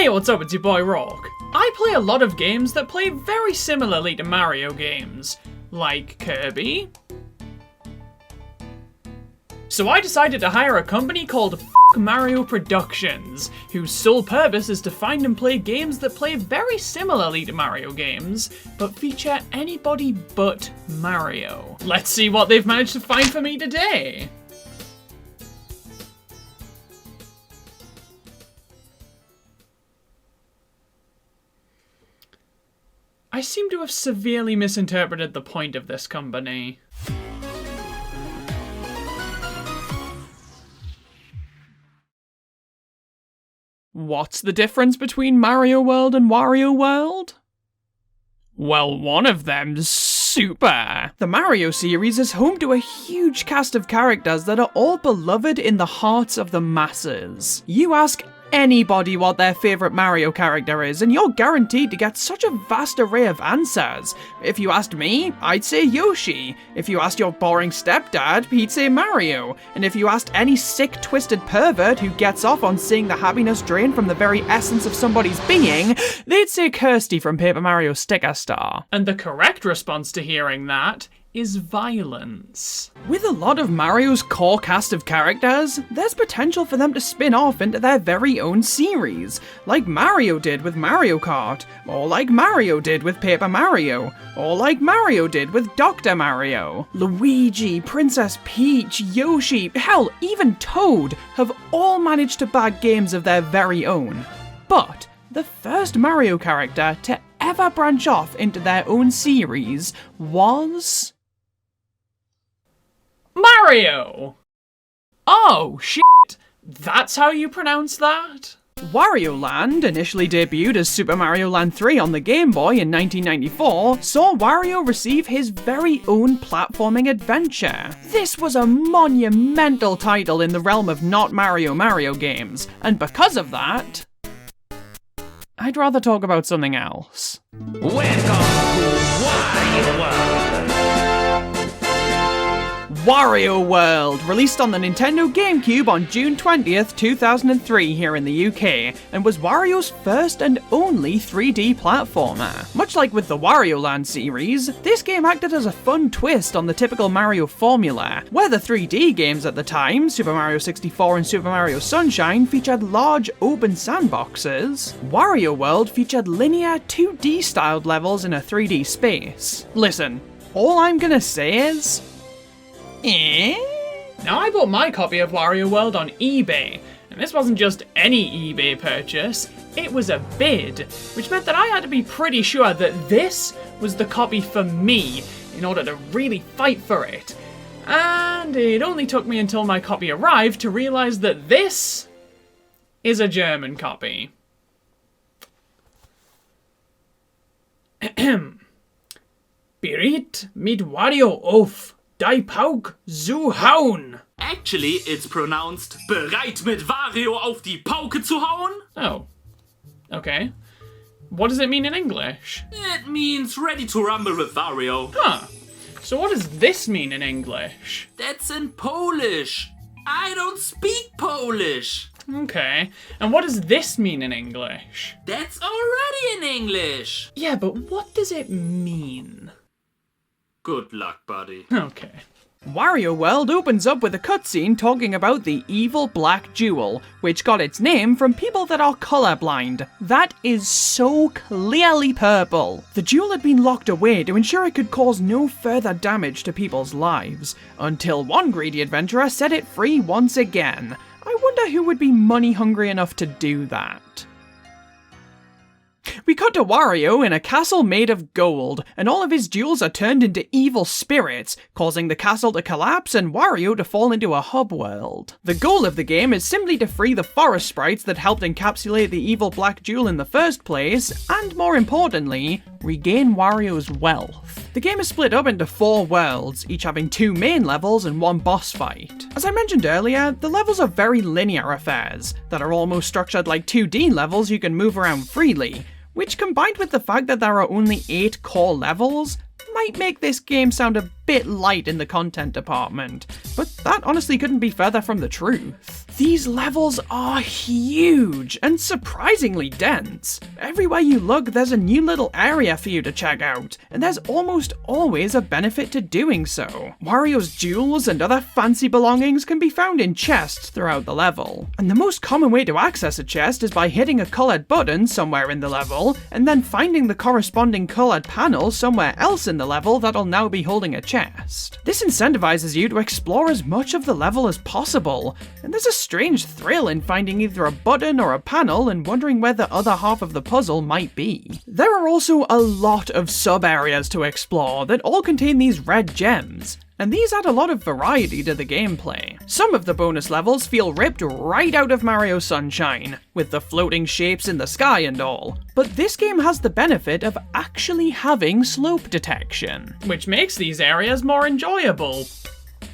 Hey, what's up, it's your boy Rawk. I play a lot of games that play very similarly to Mario games, like Kirby. So I decided to hire a company called Mario Productions, whose sole purpose is to find and play games that play very similarly to Mario games, but feature anybody but Mario. Let's see what they've managed to find for me today. I seem to have severely misinterpreted the point of this company. What's the difference between Mario World and Wario World? Well, one of them's super. The Mario series is home to a huge cast of characters that are all beloved in the hearts of the masses. You ask anybody what their favourite Mario character is, and you're guaranteed to get such a vast array of answers. If you asked me, I'd say Yoshi. If you asked your boring stepdad, he'd say Mario. And if you asked any sick, twisted pervert who gets off on seeing the happiness drain from the very essence of somebody's being, they'd say Kirsty from Paper Mario Sticker Star. And the correct response to hearing that is violence. With a lot of Mario's core cast of characters, there's potential for them to spin off into their very own series, like Mario did with Mario Kart, or like Mario did with Paper Mario, or like Mario did with Dr. Mario. Luigi, Princess Peach, Yoshi, hell, even Toad have all managed to bag games of their very own. But the first Mario character to ever branch off into their own series was Mario! Oh, shit! That's how you pronounce that? Wario Land, initially debuted as Super Mario Land 3 on the Game Boy in 1994, saw Wario receive his very own platforming adventure. This was a monumental title in the realm of not Mario games, and because of that, I'd rather talk about something else. Welcome to Wario World! Wario World, released on the Nintendo GameCube on June 20th, 2003 here in the UK, and was Wario's first and only 3D platformer. Much like with the Wario Land series, this game acted as a fun twist on the typical Mario formula, where the 3D games at the time, Super Mario 64 and Super Mario Sunshine, featured large open sandboxes. Wario World featured linear 2D styled levels in a 3D space. Listen, all I'm gonna say is, Now I bought my copy of Wario World on eBay, and this wasn't just any eBay purchase, it was a bid, which meant that I had to be pretty sure that this was the copy for me in order to really fight for it. And it only took me until my copy arrived to realise that this is a German copy. Bereit mit Wario auf die Pauk zu hauen. Actually, it's pronounced bereit mit Wario auf die Pauke zu hauen. Oh. Okay. What does it mean in English? It means ready to rumble with Wario. Huh. So what does this mean in English? That's in Polish. I don't speak Polish. Okay. And what does this mean in English? That's already in English. Yeah, but what does it mean? Good luck, buddy. Okay. Wario World opens up with a cutscene talking about the evil black jewel, which got its name from people that are colorblind. That is so clearly purple. The jewel had been locked away to ensure it could cause no further damage to people's lives, until one greedy adventurer set it free once again. I wonder who would be money hungry enough to do that. We cut to Wario in a castle made of gold, and all of his jewels are turned into evil spirits, causing the castle to collapse and Wario to fall into a hub world. The goal of the game is simply to free the forest sprites that helped encapsulate the evil black jewel in the first place, and more importantly, regain Wario's wealth. The game is split up into 4 worlds, each having 2 main levels and 1 boss fight. As I mentioned earlier, the levels are very linear affairs, that are almost structured like 2D levels you can move around freely, which combined with the fact that there are only 8 core levels, might make this game sound a bit light in the content department, but that honestly couldn't be further from the truth. These levels are huge and surprisingly dense. Everywhere you look, there's a new little area for you to check out, and there's almost always a benefit to doing so. Wario's jewels and other fancy belongings can be found in chests throughout the level, and the most common way to access a chest is by hitting a coloured button somewhere in the level, and then finding the corresponding coloured panel somewhere else in the level that'll now be holding a chest. This incentivizes you to explore as much of the level as possible, and there's a strange thrill in finding either a button or a panel and wondering where the other half of the puzzle might be. There are also a lot of sub-areas to explore that all contain these red gems, and these add a lot of variety to the gameplay. Some of the bonus levels feel ripped right out of Mario Sunshine, with the floating shapes in the sky and all, but this game has the benefit of actually having slope detection, which makes these areas more enjoyable.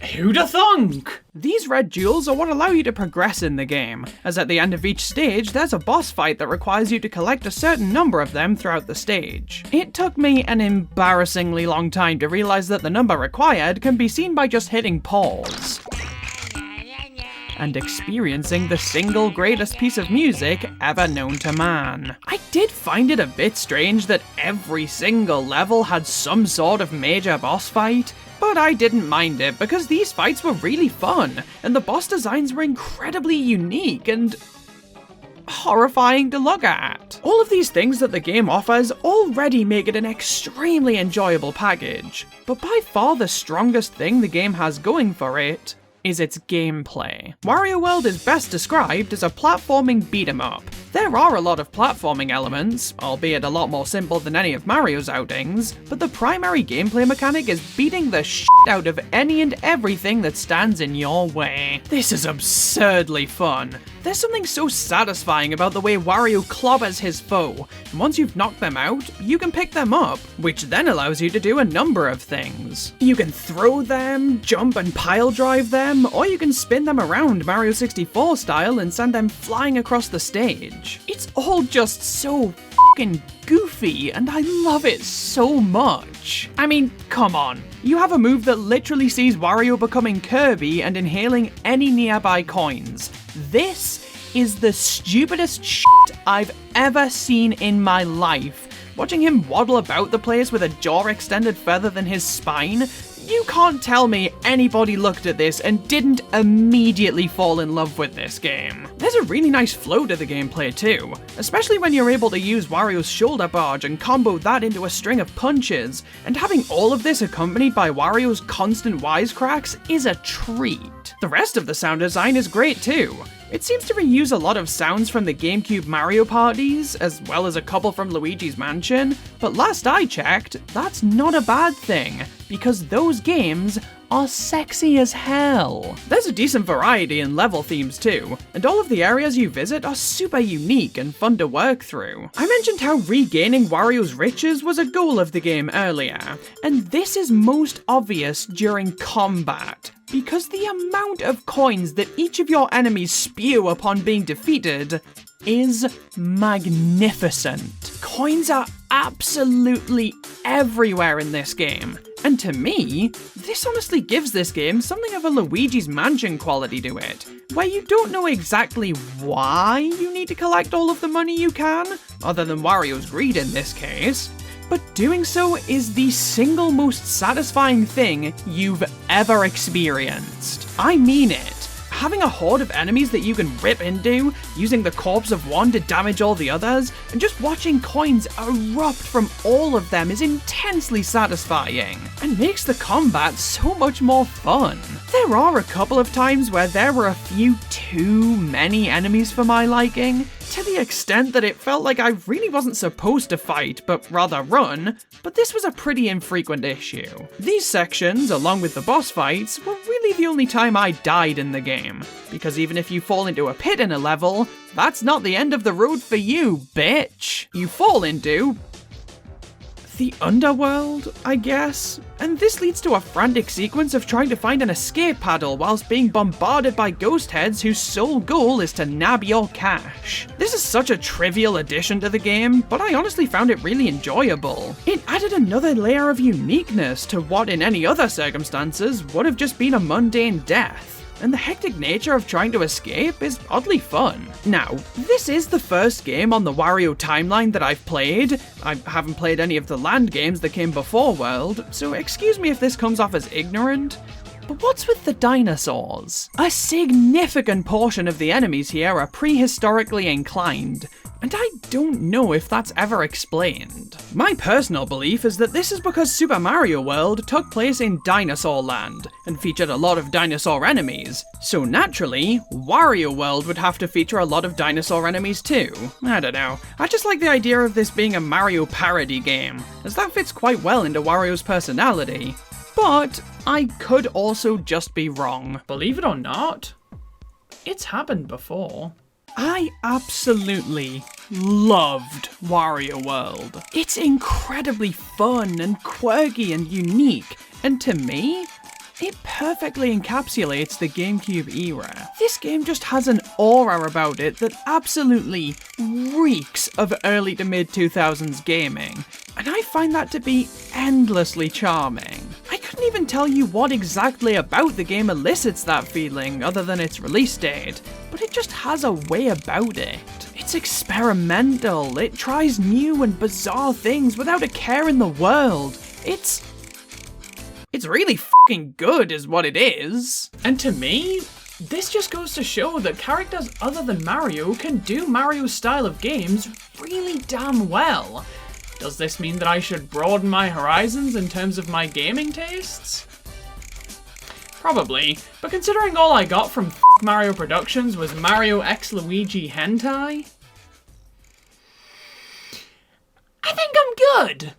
Who'da thunk? These red jewels are what allow you to progress in the game, as at the end of each stage there's a boss fight that requires you to collect a certain number of them throughout the stage. It took me an embarrassingly long time to realize that the number required can be seen by just hitting pause and experiencing the single greatest piece of music ever known to man. I did find it a bit strange that every single level had some sort of major boss fight, but I didn't mind it because these fights were really fun, and the boss designs were incredibly unique and horrifying to look at. All of these things that the game offers already make it an extremely enjoyable package, but by far the strongest thing the game has going for it is its gameplay. Wario World is best described as a platforming beat-em-up. There are a lot of platforming elements, albeit a lot more simple than any of Mario's outings, but the primary gameplay mechanic is beating the shit out of any and everything that stands in your way. This is absurdly fun. There's something so satisfying about the way Wario clobbers his foe, and once you've knocked them out, you can pick them up, which then allows you to do a number of things. You can throw them, jump and pile drive them, or you can spin them around Mario 64 style and send them flying across the stage. It's all just so fucking goofy, and I love it so much. I mean, come on. You have a move that literally sees Wario becoming Kirby and inhaling any nearby coins. This is the stupidest shit I've ever seen in my life. Watching him waddle about the place with a jaw extended further than his spine, you can't tell me anybody looked at this and didn't immediately fall in love with this game. There's a really nice flow to the gameplay too, especially when you're able to use Wario's shoulder barge and combo that into a string of punches, and having all of this accompanied by Wario's constant wisecracks is a treat. The rest of the sound design is great too. It seems to reuse a lot of sounds from the GameCube Mario parties, as well as a couple from Luigi's Mansion, but last I checked, that's not a bad thing, because those games are sexy as hell. There's a decent variety in level themes too, and all of the areas you visit are super unique and fun to work through. I mentioned how regaining Wario's riches was a goal of the game earlier, and this is most obvious during combat, because the amount of coins that each of your enemies spew upon being defeated is magnificent. Coins are absolutely everywhere in this game, and to me, this honestly gives this game something of a Luigi's Mansion quality to it, where you don't know exactly why you need to collect all of the money you can, other than Wario's greed in this case, but doing so is the single most satisfying thing you've ever experienced. I mean it. Having a horde of enemies that you can rip into, using the corpse of one to damage all the others, and just watching coins erupt from all of them is intensely satisfying, and makes the combat so much more fun. There are a couple of times where there were a few too many enemies for my liking, to the extent that it felt like I really wasn't supposed to fight, but rather run, but this was a pretty infrequent issue. These sections, along with the boss fights, were really the only time I died in the game, because even if you fall into a pit in a level, that's not the end of the road for you, bitch! You fall into the underworld, I guess? And this leads to a frantic sequence of trying to find an escape paddle whilst being bombarded by ghost heads whose sole goal is to nab your cash. This is such a trivial addition to the game, but I honestly found it really enjoyable. It added another layer of uniqueness to what in any other circumstances would have just been a mundane death. And the hectic nature of trying to escape is oddly fun. Now, this is the first game on the Wario timeline that I've played. I haven't played any of the land games that came before World, so excuse me if this comes off as ignorant. But what's with the dinosaurs? A significant portion of the enemies here are prehistorically inclined, and I don't know if that's ever explained. My personal belief is that this is because Super Mario World took place in Dinosaur Land, and featured a lot of dinosaur enemies, so naturally, Wario World would have to feature a lot of dinosaur enemies too. I don't know, I just like the idea of this being a Mario parody game, as that fits quite well into Wario's personality. But I could also just be wrong. Believe it or not, it's happened before. I absolutely loved Wario World. It's incredibly fun and quirky and unique, and to me, it perfectly encapsulates the GameCube era. This game just has an aura about it that absolutely reeks of early to mid 2000s gaming, and I find that to be endlessly charming. I couldn't even tell you what exactly about the game elicits that feeling other than its release date, but it just has a way about it. It's experimental, it tries new and bizarre things without a care in the world. It's really fucking good is what it is. And to me, this just goes to show that characters other than Mario can do Mario's style of games really damn well. Does this mean that I should broaden my horizons in terms of my gaming tastes? Probably, but considering all I got from Mario Productions was Mario x Luigi hentai, I think I'm good.